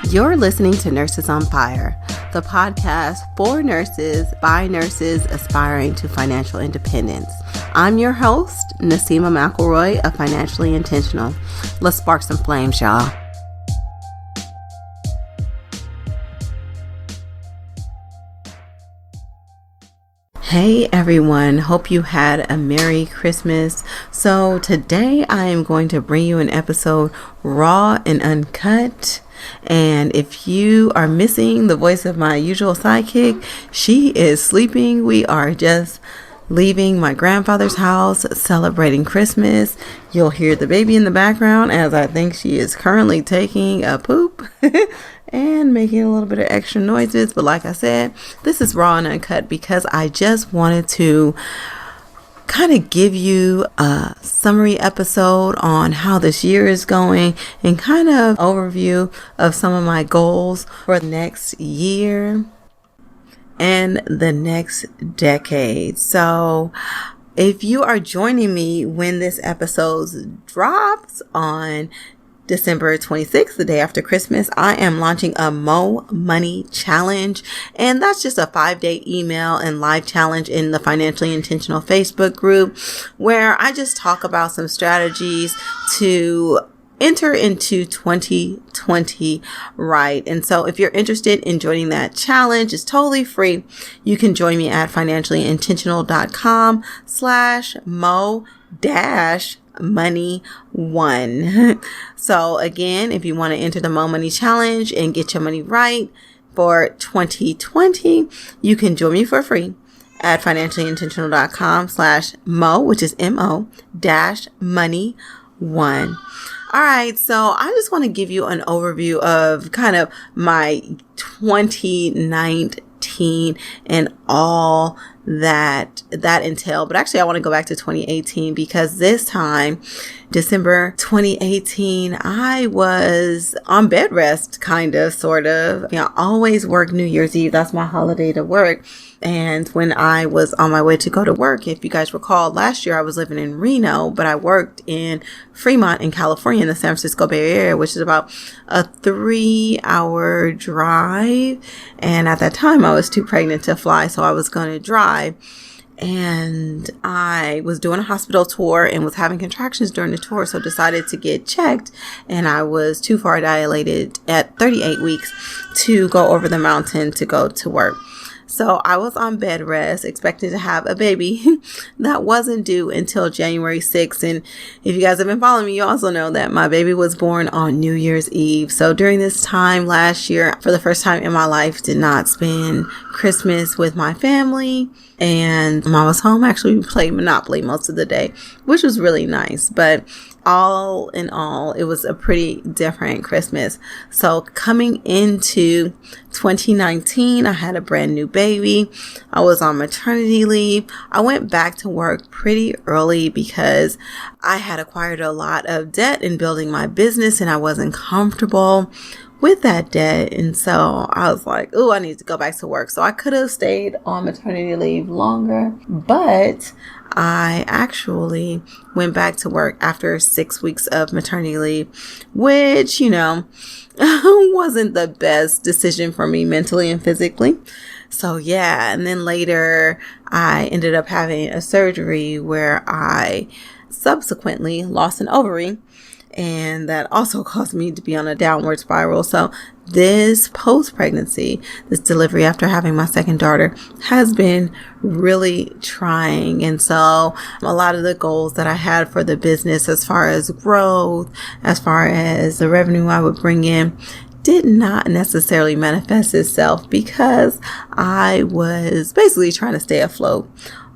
You're listening to Nurses on Fire, the podcast for nurses by nurses aspiring to financial independence. I'm your host, Naseema McElroy of Financially Intentional. Let's spark some flames, y'all. Hey everyone, hope you had a Merry Christmas. So today I am going to bring you an episode raw and uncut. And if you are missing the voice of my usual sidekick, she is sleeping. We are just leaving my grandfather's house, celebrating Christmas. You'll hear the baby in the background as I think she is currently taking a poop and making a little bit of extra noises. But like I said, this is raw and uncut because I just wanted to kind of give you a summary episode on how this year is going and kind of overview of some of my goals for the next year and the next decade. So if you are joining me when this episode drops on December 26th, the day after Christmas, I am launching a Mo Money Challenge. And that's just a 5-day email and live challenge in the Financially Intentional Facebook group, where I just talk about some strategies to enter into 2020 right. And so if you're interested in joining that challenge, it's totally free. You can join me at financiallyintentional.com/mo-money1. So again, if you want to enter the Mo Money Challenge and get your money right for 2020, you can join me for free at financiallyintentional.com/mo, which is mo-money1. All right, so I just want to give you an overview of kind of my 2019 and all that entailed. But actually, I want to go back to 2018 because this time, December 2018, I was on bed rest, kind of, sort of. You know, I always work New Year's Eve. That's my holiday to work. And when I was on my way to go to work, if you guys recall, last year I was living in Reno, but I worked in Fremont in California in the San Francisco Bay Area, which is about a 3-hour drive. And at that time I was too pregnant to fly, so I was going to drive. And I was doing a hospital tour and was having contractions during the tour, so decided to get checked. And I was too far dilated at 38 weeks to go over the mountain to go to work. So I was on bed rest, expecting to have a baby that wasn't due until January 6th. And if you guys have been following me, you also know that my baby was born on New Year's Eve. So during this time last year, for the first time in my life, did not spend Christmas with my family. And Mom was home. Actually, we played Monopoly most of the day, which was really nice. But all in all, it was a pretty different Christmas. So coming into 2019, I had a brand new baby. I was on maternity leave. I went back to work pretty early because I had acquired a lot of debt in building my business and I wasn't comfortable with that debt. And so I was like, oh, I need to go back to work. So I could have stayed on maternity leave longer, but I actually went back to work after 6 weeks of maternity leave, which, you know, wasn't the best decision for me mentally and physically. So yeah. And then later I ended up having a surgery where I subsequently lost an ovary. And that also caused me to be on a downward spiral. So this post-pregnancy, this delivery after having my second daughter, has been really trying. And so a lot of the goals that I had for the business, as far as growth, as far as the revenue I would bring in, did not necessarily manifest itself because I was basically trying to stay afloat.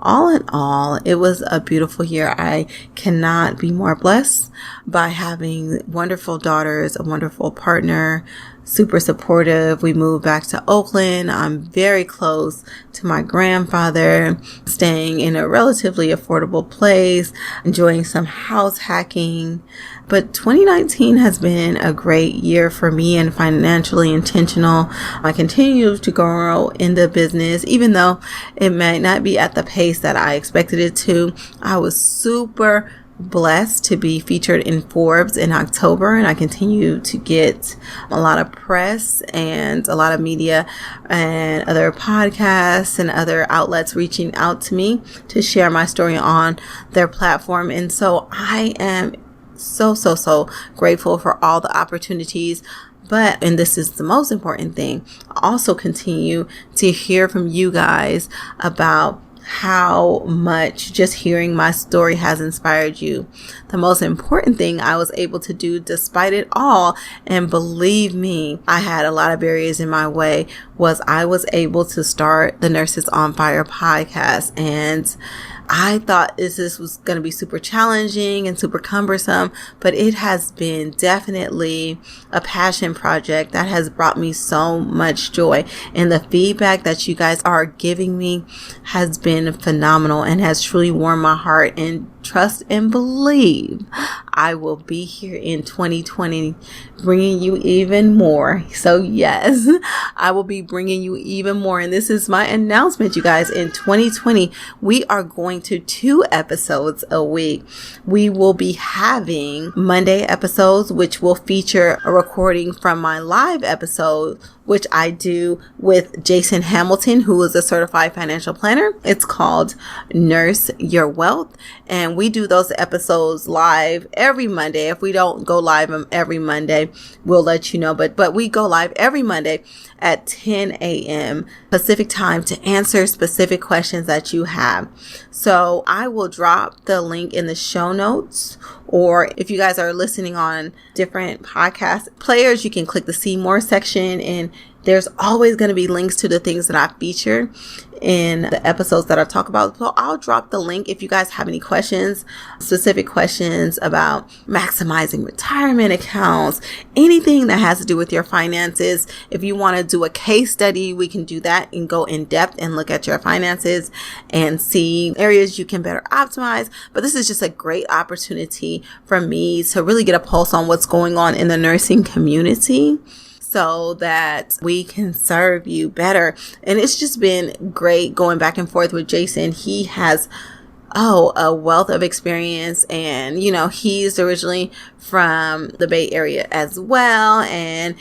All in all, it was a beautiful year. I cannot be more blessed by having wonderful daughters, a wonderful partner, super supportive. We moved back to Oakland. I'm very close to my grandfather, staying in a relatively affordable place, enjoying some house hacking. But 2019 has been a great year for me and Financially Intentional. I continue to grow in the business, even though it might not be at the pace that I expected it to. I was super blessed to be featured in Forbes in October, and I continue to get a lot of press and a lot of media and other podcasts and other outlets reaching out to me to share my story on their platform. And so I am so grateful for all the opportunities. But, and this is the most important thing, I also continue to hear from you guys about how much just hearing my story has inspired you. The most important thing I was able to do despite it all, and believe me, I had a lot of barriers in my way, was I was able to start the Nurses on Fire podcast. And I thought this was going to be super challenging and super cumbersome, but it has been definitely a passion project that has brought me so much joy. And the feedback that you guys are giving me has been phenomenal and has truly warmed my heart. And trust and believe I will be here in 2020 bringing you even more. So yes, I will be bringing you even more. And this is my announcement, you guys. In 2020, we are going to 2 episodes a week. We will be having Monday episodes, which will feature a recording from my live episode, which I do with Jason Hamilton, who is a certified financial planner. It's called Nurse Your Wealth. And we do those episodes live every Monday. If we don't go live every Monday, we'll let you know. But we go live every Monday at 10 a.m. Pacific time to answer specific questions that you have. So I will drop the link in the show notes, or if you guys are listening on different podcast players, you can click the See More section, and there's always going to be links to the things that I feature in the episodes that I talk about. So I'll drop the link if you guys have any questions, specific questions about maximizing retirement accounts, anything that has to do with your finances. If you want to do a case study, we can do that and go in depth and look at your finances and see areas you can better optimize. But this is just a great opportunity for me to really get a pulse on what's going on in the nursing community, so that we can serve you better. And it's just been great going back and forth with Jason. He has a wealth of experience, and he's originally from the Bay Area as well, and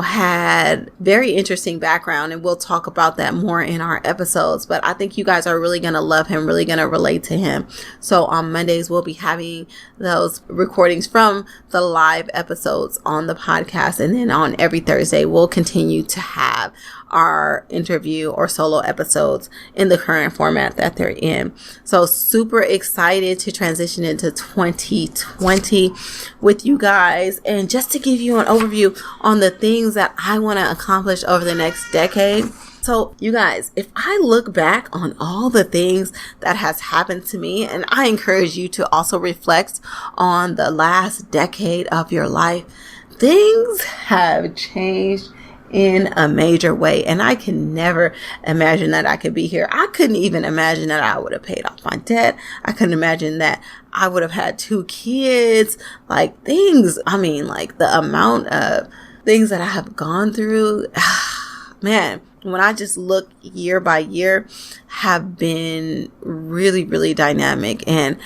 had very interesting background, and we'll talk about that more in our episodes. But I think you guys are really gonna love him, really gonna relate to him. So on Mondays we'll be having those recordings from the live episodes on the podcast, and then on every Thursday we'll continue to have our interview or solo episodes in the current format that they're in. So super excited to transition into 2020 with you guys. And just to give you an overview on the things that I want to accomplish over the next decade. So you guys, if I look back on all the things that has happened to me, and I encourage you to also reflect on the last decade of your life, things have changed in a major way. And I can never imagine that I could be here. I couldn't even imagine that I would have paid off my debt. I couldn't imagine that I would have had 2 kids, like the amount of things that I have gone through. Man, when I just look year by year, have been really, really dynamic. And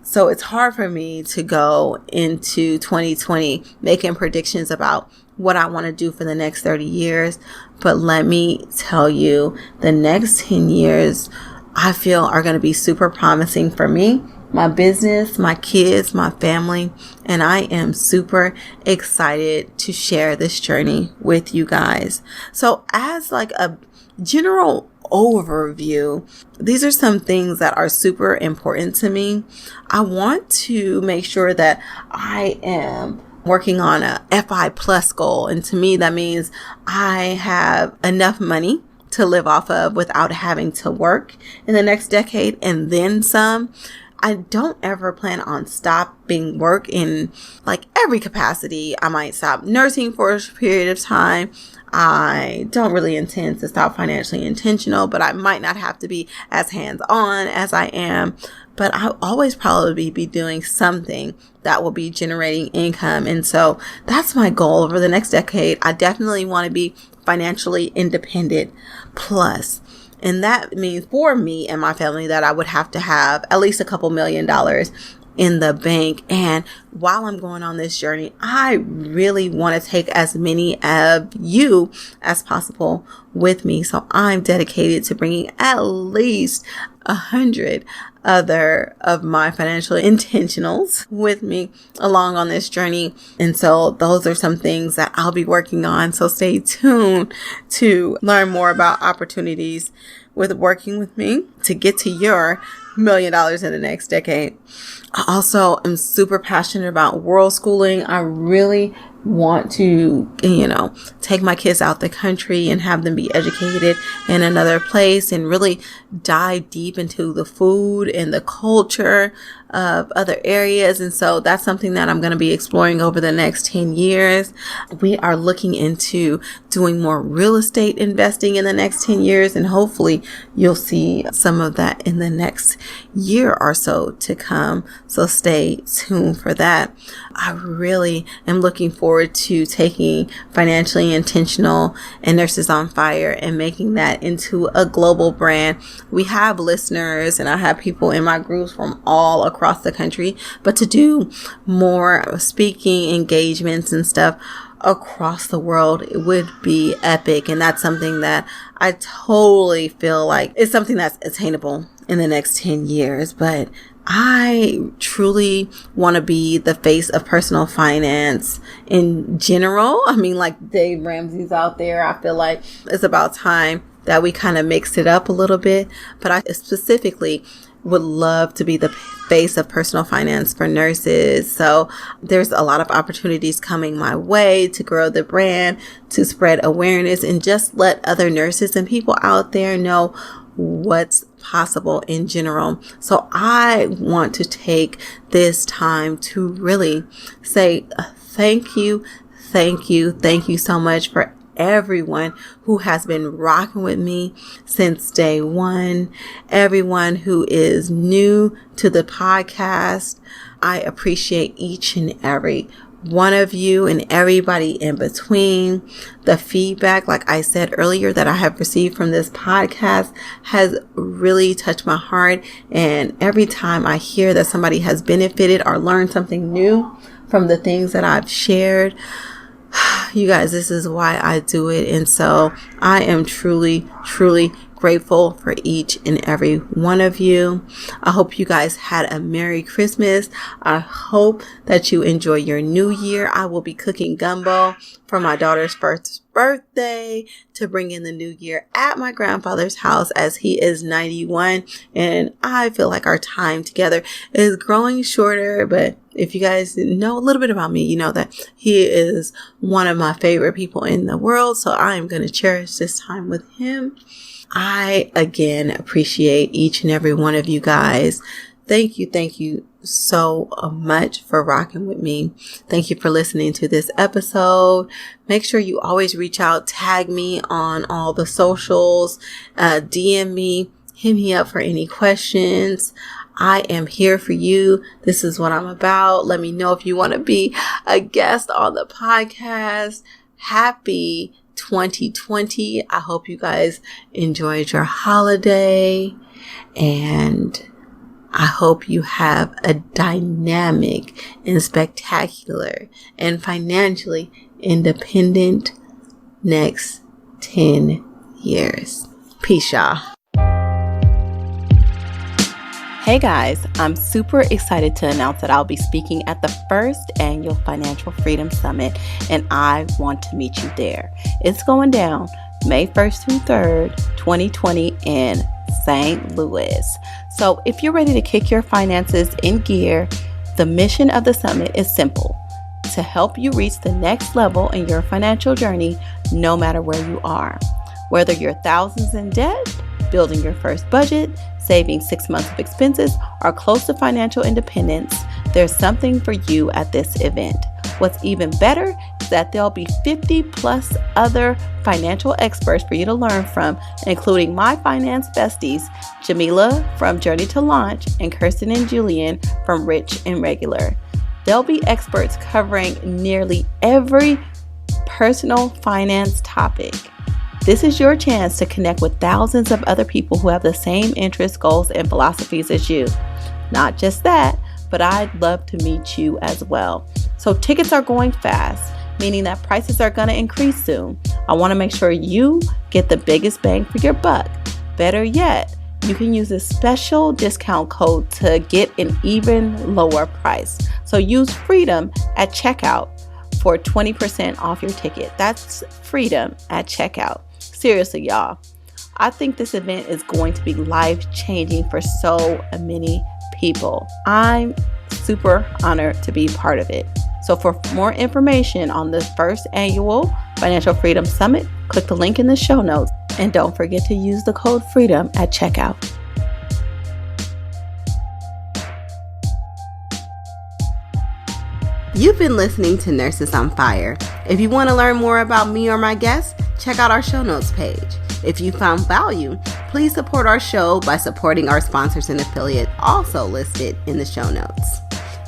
so it's hard for me to go into 2020 making predictions about what I want to do for the next 30 years. But let me tell you, the next 10 years, I feel are going to be super promising for me, my business, my kids, my family. And I am super excited to share this journey with you guys. So as like a general overview, these are some things that are super important to me. I want to make sure that I am working on a FI plus goal. And to me, that means I have enough money to live off of without having to work in the next decade and then some. I don't ever plan on stopping work in like every capacity. I might stop nursing for a period of time. I don't really intend to stop financially intentional, but I might not have to be as hands-on as I am. But I'll always probably be doing something that will be generating income. And so that's my goal over the next decade. I definitely want to be financially independent. Plus, And that means for me and my family that I would have to have at least a couple $1,000,000 in the bank. And while I'm going on this journey, I really want to take as many of you as possible with me. So I'm dedicated to bringing at least 100 other of my financial intentionals with me along on this journey. And so those are some things that I'll be working on. So stay tuned to learn more about opportunities with working with me to get to your $1,000,000 in the next decade. I also am super passionate about world schooling. I really want to, take my kids out the country and have them be educated in another place and really dive deep into the food and the culture of other areas. And so that's something that I'm going to be exploring over the next 10 years. We are looking into doing more real estate investing in the next 10 years. And hopefully you'll see some of that in the next year or so to come. So stay tuned for that. I really am looking forward to taking Financially Intentional and Nurses on Fire and making that into a global brand. We have listeners and I have people in my groups from all across the country, but to do more speaking engagements and stuff across the world, it would be epic. And that's something that I totally feel like is something that's attainable in the next 10 years. But I truly want to be the face of personal finance in general. I mean, like Dave Ramsey's out there. I feel like it's about time that we kind of mixed it up a little bit. But I specifically would love to be the face of personal finance for nurses. So there's a lot of opportunities coming my way to grow the brand, to spread awareness, and just let other nurses and people out there know what's possible in general. So I want to take this time to really say thank you so much for everyone who has been rocking with me since day one, everyone who is new to the podcast. I appreciate each and every one of you and everybody in between. The feedback, like I said earlier, that I have received from this podcast has really touched my heart. And every time I hear that somebody has benefited or learned something new from the things that I've shared, you guys, this is why I do it. And so I am truly grateful for each and every one of you. I hope you guys had a Merry Christmas. I hope that you enjoy your new year. I will be cooking gumbo for my daughter's first birthday to bring in the new year at my grandfather's house, as he is 91. And I feel like our time together is growing shorter. But if you guys know a little bit about me, you know that he is one of my favorite people in the world. So I am going to cherish this time with him. I, again, appreciate each and every one of you guys. Thank you so much for rocking with me. Thank you for listening to this episode. Make sure you always reach out, tag me on all the socials, DM me, hit me up for any questions. I am here for you. This is what I'm about. Let me know if you want to be a guest on the podcast. Happy 2020. I hope you guys enjoyed your holiday, and I hope you have a dynamic and spectacular and financially independent next 10 years. Peace, y'all. Hey guys, I'm super excited to announce that I'll be speaking at the first annual Financial Freedom Summit, and I want to meet you there. It's going down May 1st through 3rd, 2020 in St. Louis. So if you're ready to kick your finances in gear, the mission of the summit is simple: to help you reach the next level in your financial journey, no matter where you are. Whether you're thousands in debt, building your first budget, saving 6 months of expenses, or close to financial independence, there's something for you at this event. What's even better is that there'll be 50 plus other financial experts for you to learn from, including my finance besties, Jamila from Journey to Launch and Kirsten and Julian from Rich and Regular. They'll be experts covering nearly every personal finance topic. This is your chance to connect with thousands of other people who have the same interests, goals, and philosophies as you. Not just that, but I'd love to meet you as well. So tickets are going fast, meaning that prices are going to increase soon. I want to make sure you get the biggest bang for your buck. Better yet, you can use a special discount code to get an even lower price. So use FREEDOM at checkout for 20% off your ticket. That's FREEDOM at checkout. Seriously, y'all, I think this event is going to be life-changing for so many people. I'm super honored to be part of it. So for more information on the first annual Financial Freedom Summit, click the link in the show notes. And don't forget to use the code FREEDOM at checkout. You've been listening to Nurses on Fire. If you want to learn more about me or my guests, check out our show notes page. If you found value, please support our show by supporting our sponsors and affiliates also listed in the show notes.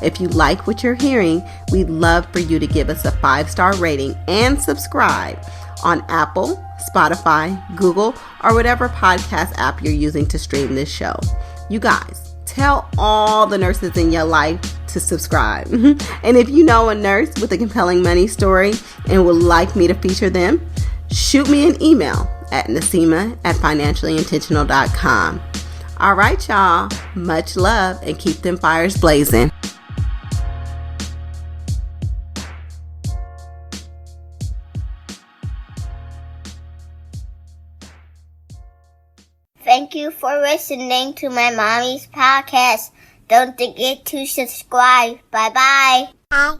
If you like what you're hearing, we'd love for you to give us a 5-star rating and subscribe on Apple, Spotify, Google, or whatever podcast app you're using to stream this show. You guys, tell all the nurses in your life to subscribe. And if you know a nurse with a compelling money story and would like me to feature them, shoot me an email at Naseema@financiallyintentional.com. All right, y'all. Much love and keep them fires blazing. Thank you for listening to my mommy's podcast. Don't forget to subscribe. Bye-bye. Bye.